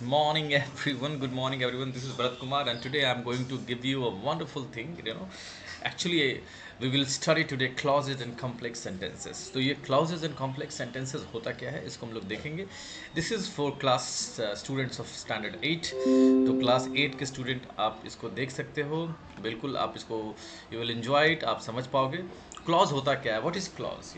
morning, everyone. Good morning, everyone. This is Bharat Kumar, and today I'm going to give you a wonderful thing. Actually, we will study today clauses and complex sentences. तो ये clauses and complex sentences होता क्या है इसको हम लोग देखेंगे. This is for class students of standard 8. तो class 8 के student आप इसको देख सकते हो. बिल्कुल आप इसको you will enjoy it. आप समझ पाओगे. Clause होता क्या है? What is clause?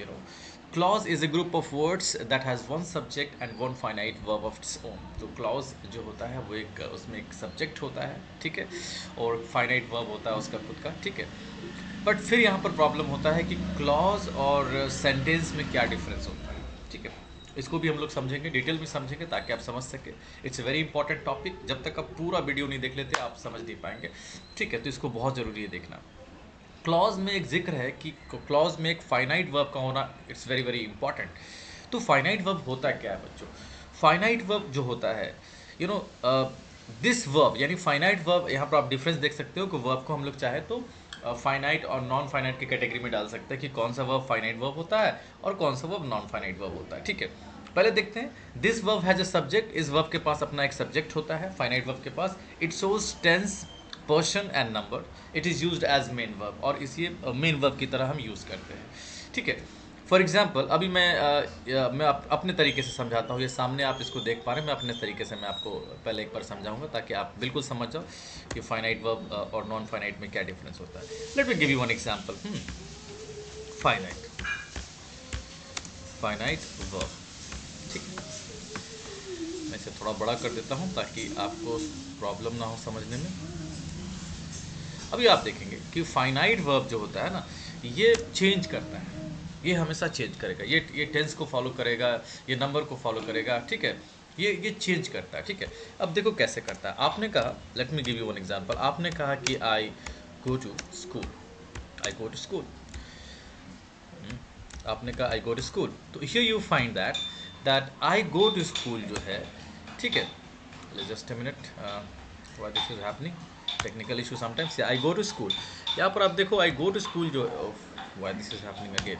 Clause is a group of words that has one subject and one finite verb of its own. तो clause जो होता है वो एक उसमें एक subject होता है, ठीक है, और finite verb होता है उसका खुद का, ठीक है. बट फिर यहाँ पर प्रॉब्लम होता है कि clause और sentence में क्या difference होता है, ठीक है. इसको भी हम लोग समझेंगे, डिटेल में समझेंगे ताकि आप समझ सके. It's a very important topic. जब तक आप पूरा वीडियो नहीं देख लेते आप समझ नहीं पाएंगे, ठीक है. तो इसको बहुत ज़रूरी है देखना. क्लॉज में एक जिक्र है कि क्लॉज में एक फाइनाइट वर्ब का होना इट्स वेरी वेरी इंपॉर्टेंट. तो फाइनाइट वर्ब होता क्या है बच्चों? फाइनाइट वर्ब जो होता है दिस वर्ब यानी फाइनाइट वर्ब, यहाँ पर आप डिफरेंस देख सकते हो कि वर्ब को हम लोग चाहे तो फाइनाइट और नॉन फाइनाइट की कैटेगरी में डाल सकते हैं कि कौन सा वर्ब फाइनाइट वर्ब होता है और कौन सा वर्ब नॉन फाइनाइट वर्ब होता है, ठीक है. पहले देखते हैं. This verb has a subject. इस वर्ब के पास अपना एक सब्जेक्ट होता है फाइनाइट वर्ब के पास. It shows tense, person and number. It is used as main verb और इसी मेन वर्ब की तरह हम यूज़ करते हैं, ठीक है. फॉर एग्जाम्पल अभी मैं अपने तरीके से समझाता हूँ. ये सामने आप इसको देख पा रहे हैं. मैं अपने तरीके से मैं आपको पहले एक बार समझाऊंगा ताकि आप बिल्कुल समझ जाओ कि फाइनाइट वर्ब और नॉन फाइनाइट में क्या डिफरेंस होता है. Late me give you one example. Finite finite verb, ठीक है. मैं इसे थोड़ा बड़ा कर देता हूँ ताकि आपको प्रॉब्लम ना हो समझने में. अभी आप देखेंगे कि फाइनाइट वर्ब जो होता है ना, ये चेंज करता है. ये हमेशा चेंज करेगा. ये टेंस को फॉलो करेगा, ये नंबर को फॉलो करेगा, ठीक है. ये चेंज करता है, ठीक है. अब देखो कैसे करता है. आपने कहा, let me give you one example. आपने कहा कि I go to school. I go to school. आपने कहा आई गो टू स्कूल. तो here you find that I go to school जो है, ठीक है. Just a minute, what this is happening, technical issue sometimes. I go to school. यहाँ पर आप देखो आई गो टू स्कूल जो, why this is happening again.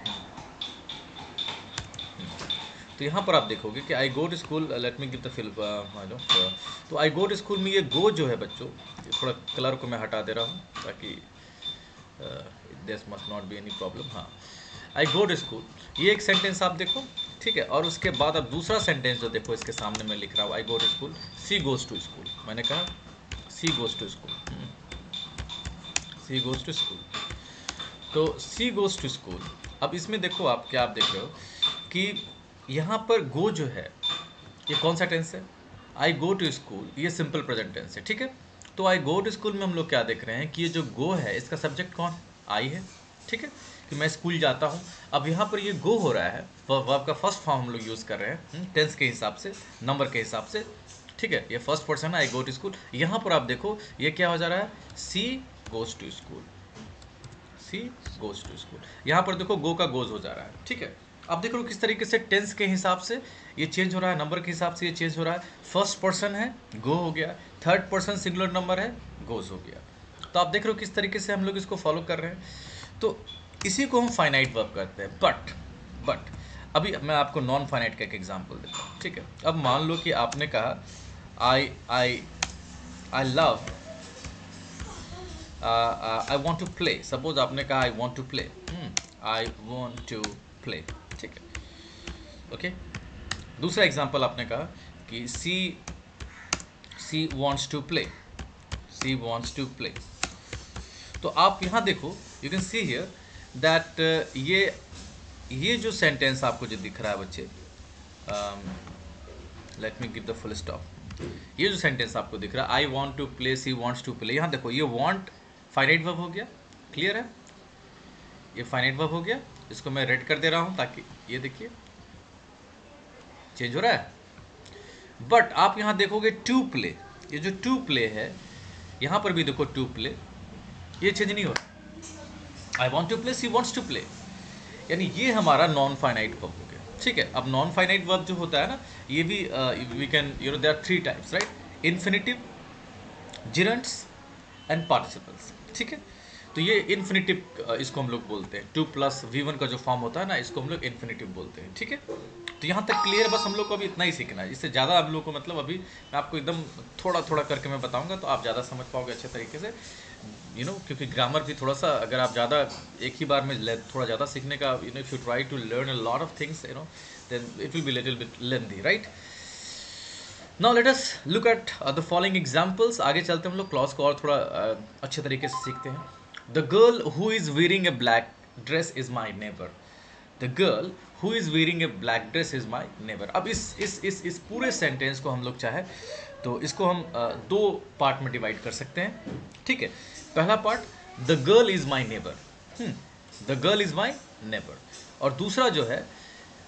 तो यहाँ पर आप देखोगे कि I go to school. Let me give the full. तो आई गो टू स्कूल में ये गो जो है बच्चों, थोड़ा कलर को मैं हटा दे रहा हूँ ताकि this must not be any problem. हाँ, आई गो टू स्कूल, ये एक सेंटेंस आप देखो, ठीक है. और उसके बाद अब दूसरा सेंटेंस जो देखो इसके सामने मैं लिख रहा हूँ I go to school. She goes to school. मैंने कहा she goes to school. She goes to school. तो सी गोज टू स्कूल. अब इसमें देखो आप क्या आप देख रहे हो कि यहाँ पर गो जो है ये कौन सा टेंस है? आई गो टू स्कूल, ये सिंपल प्रेजेंट टेंस है, ठीक है. तो आई गो टू स्कूल में हम लोग क्या देख रहे हैं कि ये जो गो है इसका सब्जेक्ट कौन? आई है, ठीक है, कि मैं स्कूल जाता हूँ. अब यहाँ पर ये गो हो रहा है, वर्ब का फर्स्ट फॉर्म हम लोग यूज़ कर रहे हैं टेंस के हिसाब से, नंबर के हिसाब से, ठीक है. ये फर्स्ट पर्सन है आई गो टू स्कूल. यहाँ पर आप देखो ये क्या हो जा रहा है? She goes to school. She goes to school. यहाँ पर देखो गो का गोज हो जा रहा है, ठीक है. आप देख रहे हो किस तरीके से टेंस के हिसाब से ये चेंज हो रहा है, नंबर के हिसाब से ये चेंज हो रहा है. फर्स्ट पर्सन है गो हो गया, थर्ड पर्सन सिंगुलर नंबर है गोज हो गया. तो आप देख रहे हो किस तरीके से हम लोग इसको फॉलो कर रहे हैं. तो इसी को हम फाइनाइट वर्ब करते हैं. बट अभी मैं आपको नॉन फाइनाइट का एक एग्जांपल देता हूँ, ठीक है. अब मान लो कि आपने कहा I I I love, I want to play. Suppose आपने कहा I want to play. I want to play, ठीक है, ओके. दूसरा एग्जांपल आपने कहा कि she wants to play. She wants to play. तो आप यहाँ देखो, you can see here that ये जो सेंटेंस आपको जो दिख रहा है बच्चे, let me give the full stop. ये जो सेंटेंस आपको दिख रहा है आई want to play, she wants to play, यहाँ देखो ये वॉन्ट फाइनाइट वर्ब हो गया. क्लियर है? ये फाइनाइट वर्ब हो गया. इसको मैं रेड कर दे रहा हूँ ताकि ये देखिए चेंज हो रहा है. बट आप यहाँ देखोगे टू प्ले, ये जो टू प्ले है यहाँ पर भी देखो टू प्ले, ये चेंज नहीं हो रहा. I want to play, she wants to play, यानी ये हमारा नॉन फाइनाइट वर्ब हो गया, ठीक है. अब नॉन फाइनाइट वर्ब जो होता है ना, ये भी we can there are three types, right? Infinitive, gerunds and participles, ठीक है. तो ये इन्फिनिटिव इसको हम लोग बोलते हैं, 2+v1 का जो फॉर्म होता है ना, इसको हम लोग इन्फिनिटिव बोलते हैं, ठीक है। तो यहाँ तक क्लियर, बस हम लोग को अभी इतना ही सीखना है, इससे ज़्यादा हम लोग को मतलब अभी मैं आपको एकदम थोड़ा थोड़ा करके मैं बताऊंगा तो आप ज़्यादा समझ पाओगे अच्छे तरीके से, क्योंकि ग्रामर भी थोड़ा सा अगर आप ज़्यादा एक ही बार में थोड़ा ज़्यादा सीखने का, if you try to learn a lot of things, then it will be little bit lengthy, right. Now let us look at the following examples. आगे चलते हम लोग क्लॉज को और थोड़ा अच्छे तरीके से सीखते हैं। The girl who is wearing a black dress is my neighbour. The girl who is wearing a black dress is my neighbour. अब इस पूरे सेंटेंस को हम लोग चाहे तो इसको हम दो पार्ट में डिवाइड कर सकते हैं, ठीक है। पहला part, the girl is my neighbour, the girl is my neighbour. और दूसरा जो है,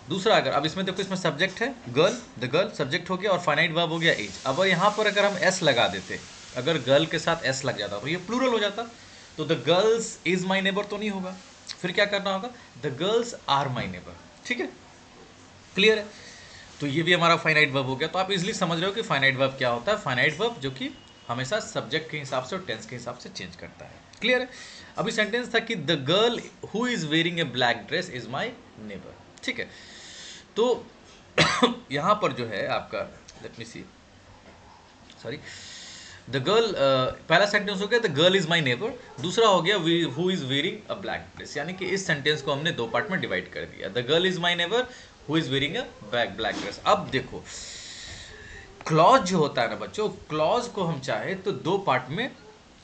दूसरा अगर अब इसमें देखो, इसमें सब्जेक्ट है गर्ल, द गर्ल सब्जेक्ट हो गया और फाइनाइट वर्ब हो गया एज। अब यहाँ पर अगर हम एस लगा देते, अगर गर्ल के साथ एस लग जाता तो ये प्लूरल हो जाता, तो the girls is my neighbour तो नहीं होगा, फिर क्या करना होगा, the girls are my neighbour, ठीक है, क्लियर है। तो ये भी हमारा फाइनाइट वर्ब हो गया। तो आप इजिली समझ रहे हो कि फाइनाइट वर्ब क्या होता है। फाइनाइट वर्ब जो कि हमेशा सब्जेक्ट के हिसाब से और टेंस के हिसाब से चेंज करता है, क्लियर है। अभी सेंटेंस था कि the girl who is wearing a black dress is my neighbour, ठीक है। तो यहाँ पर जो है आपका, let me see, sorry, the girl, पहला सेंटेंस हो गया the girl is my neighbour, दूसरा हो गया who is wearing a black dress, यानी कि इस सेंटेंस को हमने दो पार्ट में डिवाइड कर दिया। The girl is my neighbour, who is wearing a black dress. अब देखो क्लॉज जो होता है ना बच्चों, क्लॉज को हम चाहे तो दो पार्ट में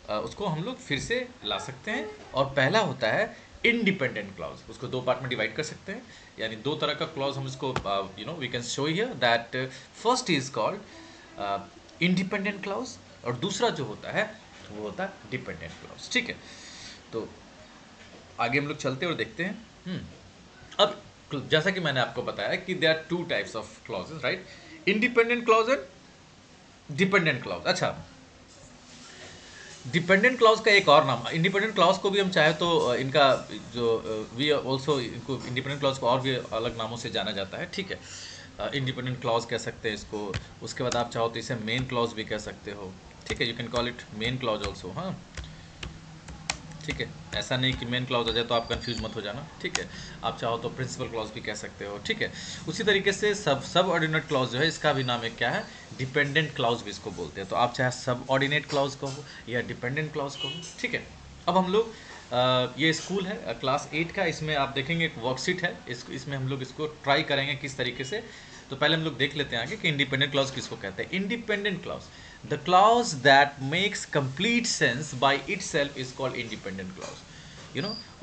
उसको हम लोग फिर से ला सकते हैं। और पहला होता है इंडिपेंडेंट क्लॉज, उसको दो पार्ट में डिवाइड कर सकते हैं, यानी दो तरह का क्लॉज हम इसको we can show here that first is called independent clause और दूसरा जो होता है वो होता है डिपेंडेंट क्लॉज, ठीक है। तो आगे हम लोग चलते और देखते हैं। अब जैसा कि मैंने आपको बताया कि there are two types of clauses, right, independent clause and dependent clause. अच्छा, डिपेंडेंट क्लॉज का एक और नाम, इंडिपेंडेंट क्लॉज को भी हम चाहे तो इनका जो वी ऑल्सो, इनको इंडिपेंडेंट क्लॉज को और भी अलग नामों से जाना जाता है, ठीक है। इंडिपेंडेंट क्लॉज कह सकते हैं इसको, उसके बाद आप चाहो तो इसे मेन क्लॉज भी कह सकते हो, ठीक है। You can call it main clause also, हाँ, ठीक है। ऐसा नहीं कि मेन क्लॉज आ जाए तो आप कंफ्यूज मत हो जाना, ठीक है। आप चाहो तो प्रिंसिपल क्लॉज भी कह सकते हो, ठीक है। उसी तरीके से सब ऑर्डिनेट क्लॉज जो है, इसका भी नाम एक क्या है, डिपेंडेंट क्लॉज भी इसको बोलते हैं। तो आप चाहे सब ऑर्डिनेट क्लॉज कहो या डिपेंडेंट क्लॉज कहो, ठीक है। अब हम लोग ये स्कूल है क्लास 8 का, इसमें आप देखेंगे एक वर्कशीट है, इसमें हम लोग इसको ट्राई करेंगे किस तरीके से। तो पहले हम लोग देख लेते हैं आगे कि इंडिपेंडेंट क्लॉज किसको कहते हैं। Independent clause, the clause that makes complete sense by itself is called independent clause.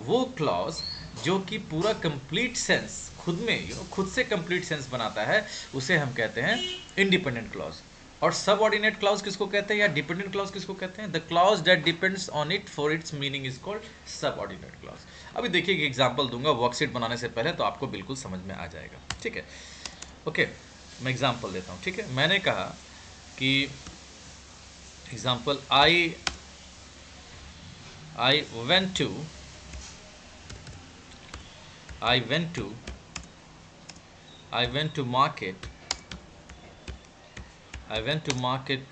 वो क्लॉज जो कि पूरा कंप्लीट सेंस खुद में खुद से कंप्लीट सेंस बनाता है, उसे हम कहते हैं इंडिपेंडेंट क्लॉज। और सबऑर्डिनेट क्लॉज किसको कहते हैं या डिपेंडेंट क्लॉज किसको कहते हैं, the clause that depends on it for its meaning is called subordinate clause. अभी देखिए एक एग्जांपल दूंगा वर्कशीट बनाने से पहले, तो आपको बिल्कुल समझ में आ जाएगा, ठीक है। ओके, मैं एग्जांपल देता हूँ, ठीक है। मैंने कहा कि example, I went to market. I went to market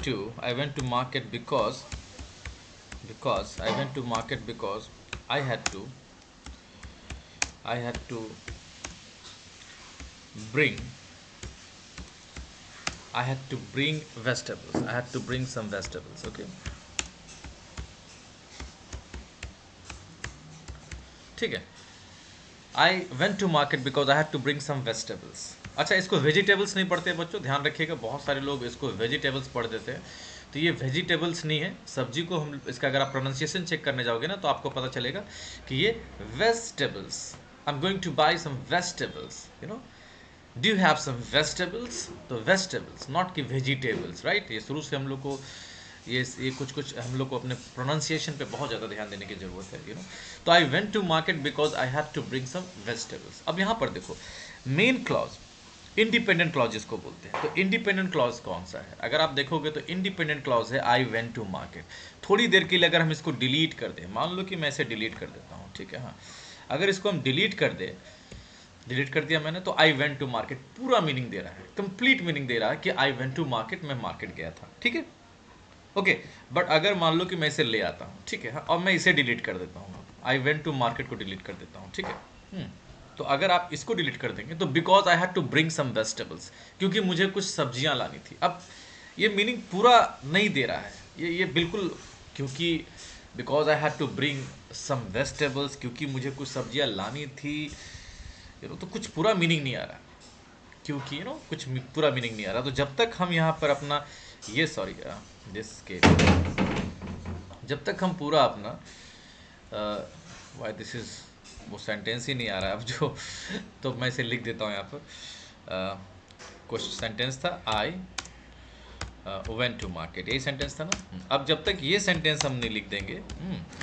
because I had to bring vegetables. I had to bring some vegetables. Okay, ठीक है। I went to market because I had to bring some vegetables. अच्छा, इसको vegetables नहीं पढ़ते बच्चों, ध्यान रखिएगा, बहुत सारे लोग इसको वेजिटेबल्स पढ़ देते हैं। तो ये वेजिटेबल्स नहीं है, सब्जी को हम इसका अगर आप प्रोनाउंसिएशन चेक करने जाओगे ना तो आपको पता चलेगा कि ये vegetables, I am going to buy some vegetables, do you have some vegetables. तो वेजिटेबल्स, नॉट कि वेजिटेबल्स, राइट। ये शुरू से हम लोग को ये कुछ हम लोग को अपने प्रोनाउंसिएशन पे बहुत ज़्यादा ध्यान देने की ज़रूरत है, तो I went to market because I have to bring some vegetables. अब यहाँ पर देखो, मेन क्लॉज इंडिपेंडेंट क्लॉज जिसको बोलते हैं। तो इंडिपेंडेंट क्लॉज कौन सा है, अगर आप देखोगे तो इंडिपेंडेंट क्लॉज है आई वेंट टू मार्केट। थोड़ी देर के लिए अगर हम इसको डिलीट कर दें, मान लो कि मैं इसे डिलीट कर देता हूँ, ठीक है, हाँ, अगर इसको हम डिलीट कर दिया मैंने, तो आई वेंट टू मार्केट पूरा मीनिंग दे रहा है, कंप्लीट मीनिंग दे रहा है कि आई वेंट टू मार्केट, मैं मार्केट गया था, ठीक है। ओके, बट अगर मान लो कि मैं इसे ले आता हूँ, ठीक है, हाँ, और मैं इसे डिलीट कर देता हूँ, आई वेंट टू मार्केट को डिलीट कर देता हूँ, ठीक है। तो अगर आप इसको डिलीट कर देंगे तो because I had to bring some vegetables, क्योंकि मुझे कुछ सब्जियां लानी थी। अब ये मीनिंग पूरा नहीं दे रहा है, ये बिल्कुल, क्योंकि because I had to bring some vegetables, क्योंकि मुझे कुछ सब्जियां लानी थी, तो कुछ पूरा मीनिंग नहीं आ रहा, क्योंकि कुछ पूरा मीनिंग नहीं आ रहा। तो जब तक हम यहाँ पर अपना ये सॉरी दिस के जब तक हम पूरा अपना वाई दिस इज वो सेंटेंस ही नहीं आ रहा है अब जो, तो मैं इसे लिख देता हूँ यहाँ पर। कुछ सेंटेंस था, आई वेंट टू मार्केट, यही सेंटेंस था ना। अब जब तक ये सेंटेंस हम नहीं लिख देंगे,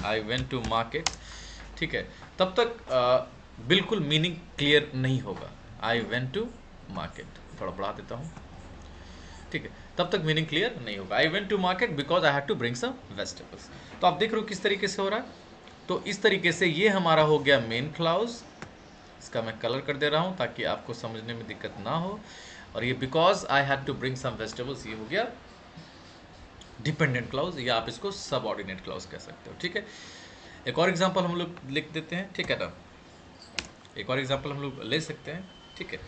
आई वेंट टू मार्केट, ठीक है, तब तक बिल्कुल मीनिंग क्लियर नहीं होगा। आई वेंट टू मार्केट, थोड़ा बढ़ा देता हूँ, ठीक है, तब तक मीनिंग क्लियर नहीं होगा। I went to market because I had to bring some vegetables. तो आप देख रहे हो किस तरीके से हो रहा है। तो इस तरीके से ये हमारा हो गया मेन क्लाउज। इसका मैं कलर कर दे रहा हूँ ताकि आपको समझने में दिक्कत ना हो। और ये because I had to bring some vegetables, ये हो गया डिपेंडेंट क्लाउज, या आप इसको सबऑर्डिनेट क्लाउज कह सकते हो, ठीक है। एक और एग्जांपल हम लोग लिख देते हैं, ठीक है ना, एक और एग्जांपल हम लोग ले सकते हैं, ठीक है,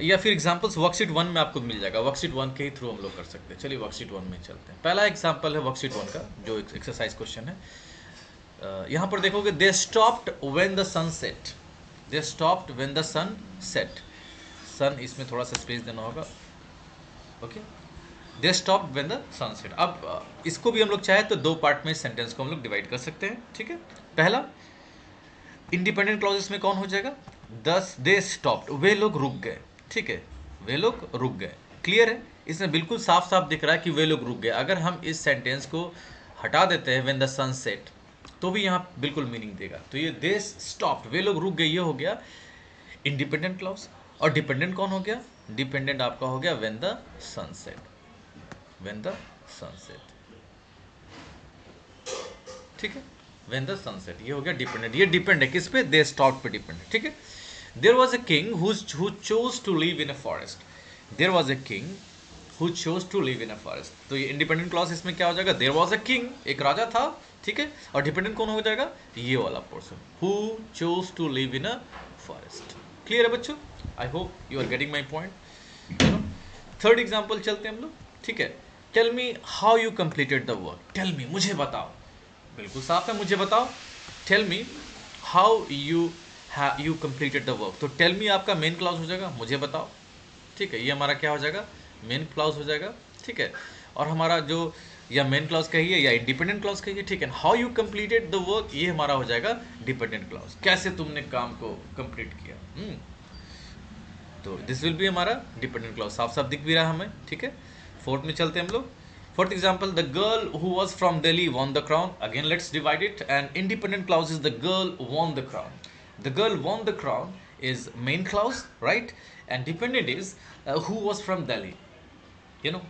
या फिर एग्जांपल्स वर्कशीट 1 में आपको मिल जाएगा, वर्कशीट 1 के ही थ्रू हम लोग कर सकते हैं। चलिए वर्कशीट 1 में चलते हैं। पहला एग्जांपल है वर्कशीट 1 का, जो एक्सरसाइज क्वेश्चन है। यहाँ पर देखोगे, they stopped when the sun set, they stopped when the sun set, sun इसमें थोड़ा सा स्पेस देना होगा, okay, they stopped when the sun set. अब इसको भी हम लोग चाहे तो दो पार्ट में सेंटेंस को हम लोग डिवाइड कर सकते हैं, ठीक है। पहला इंडिपेंडेंट क्लॉजेस में कौन हो जाएगा, दस दे स्टॉप्ड, वे लोग रुक गए, ठीक है, वे लोग रुक गए, क्लियर है। इसमें बिल्कुल साफ साफ दिख रहा है कि वे लोग रुक गए। अगर हम इस सेंटेंस को हटा देते हैं व्हेन द सन सेट, तो भी यहाँ बिल्कुल मीनिंग देगा। तो ये दे स्टॉप्ड, वे लोग रुक गए, ये हो गया इंडिपेंडेंट क्लॉज। और डिपेंडेंट कौन हो गया, डिपेंडेंट आपका हो गया when the sun set, when the sun set, ठीक है, व्हेन द सनसेट, ये हो गया डिपेंडेंट। ये डिपेंड है किस पे, दे स्टॉप पे डिपेंड है, ठीक है। There was a king who chose to live in a forest, there was a king who chose to live in a forest. तो ये इंडिपेंडेंट क्लॉज इसमें क्या हो जाएगा, देयर वाज अ किंग, एक राजा था, ठीक है, और डिपेंडेंट कौन हो जाएगा, ये वाला portion, who chose to live in a forest. Clear है बच्चों, I hope you are getting my point. Third example चलते हैं हम लोग, ठीक है। Tell me how you completed the work, tell me, मुझे बताओ, बिल्कुल साफ है, मुझे बताओ। Tell me how you completed the work. तो टेल मी आपका मेन क्लाउज हो जाएगा, मुझे बताओ, ठीक है, ये हमारा क्या हो जाएगा, मेन क्लाउज हो जाएगा, ठीक है। और हमारा जो या मेन क्लाउज कहिए या इंडिपेंडेंट क्लाउज कहिए, ठीक है, how you completed the work, ये हमारा हो जाएगा डिपेंडेंट क्लाउज, कैसे तुमने काम को कंप्लीट किया। तो दिस विल बी हमारा डिपेंडेंट क्लाउज, साफ साफ दिख भी रहा हमें, ठीक है। फोर्थ में चलते हैं हम लोग। Fourth example, the girl who was from Delhi won the crown. Again, let's divide it. And independent clause is the girl won the crown. The girl won the crown is main clause, right? And dependent is who was from Delhi. You know,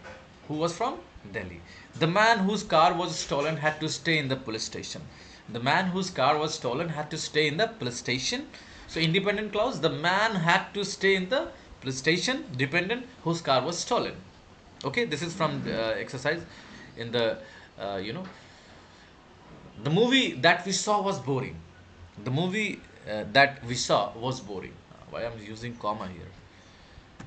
who was from Delhi. The man whose car was stolen had to stay in the police station. The man whose car was stolen had to stay in the police station. So independent clause, the man had to stay in the police station. Dependent, whose car was stolen. Okay, this is from exercise in the the movie that we saw was boring, the movie that we saw was boring. Why I'm using comma here,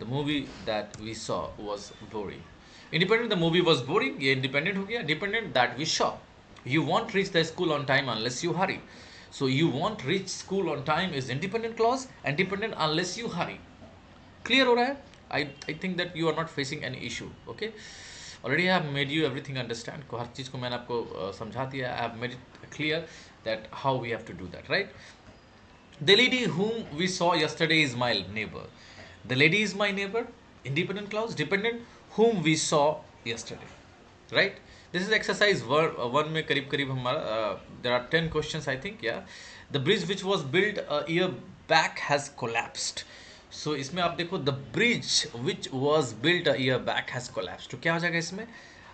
the movie that we saw was boring. Independent, the movie was boring, ये independent हो गया. Dependent, that we saw, you won't reach the school on time unless you hurry. So you won't reach school on time is independent clause, and dependent unless you hurry. Clear हो रहा है, I think that you are not facing any issue, okay. Already I have made you everything understand, को हर चीज़ को मैंने आपको समझा दिया, I have made it clear that how we have to do that, right. The lady whom we saw yesterday is my neighbor. The lady is my neighbor, independent clause. Dependent, whom we saw yesterday, right? This is exercise 1 में करीब करीब हमारा there are 10 questions I think, yeah. The bridge which was built a year back has collapsed. सो इसमें आप देखो, the bridge which was built a year back has collapse. तो क्या हो जाएगा इसमें,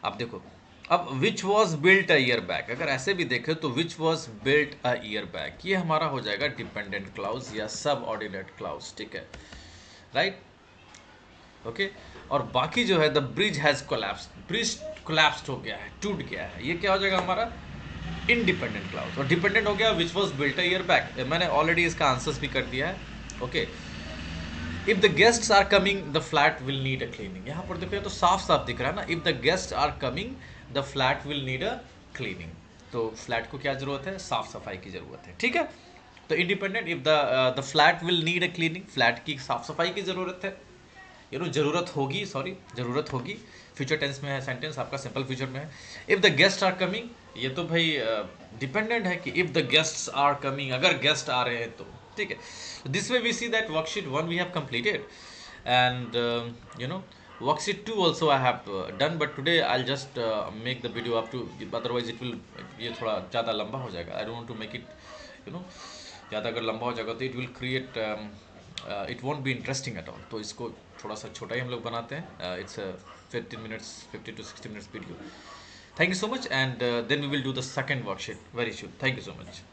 आप देखो, अब विच was built a year back, अगर ऐसे भी देखें तो विच was built a year back, ये हमारा हो जाएगा डिपेंडेंट क्लाउज या सब ऑर्डिनेट क्लाउज, ठीक है, राइट, ओके। और बाकी जो है the bridge has collapse, bridge collapsed हो गया है, टूट गया है, ये क्या हो जाएगा हमारा इंडिपेंडेंट क्लाउज। और डिपेंडेंट हो गया which was built a year back, मैंने ऑलरेडी इसका आंसर्स भी कर दिया है। Okay, if the guests are coming the flat will need a cleaning. यहाँ पर देखो ये तो साफ साफ दिख रहा है ना, if the guest are coming the flat will need a cleaning. तो फ्लैट को क्या जरूरत है, साफ सफाई की जरूरत है, ठीक है। तो independent, if the flat will need a cleaning, flat की साफ सफाई की जरूरत है, जरूरत होगी, सॉरी जरूरत होगी, फ्यूचर टेंस में है सेंटेंस आपका, सिंपल फ्यूचर में है। If the guest are coming, ये तो भाई डिपेंडेंट है कि if the guests are coming, अगर गेस्ट आ रहे हैं तो, ठीक है। This way we see that worksheet 1 we have completed, and worksheet 2 also I have done, but today I'll just make the video up to, otherwise it will, ये थोड़ा ज़्यादा लंबा हो जाएगा, I don't want to make it ज़्यादा अगर लंबा हो जाएगा तो it will create it won't be interesting at all, तो इसको थोड़ा सा छोटा ही हम लोग बनाते हैं। It's a 15 minutes 50 to 60 minutes video। Thank you so much, and then we will do the second worksheet very soon. Thank you so much.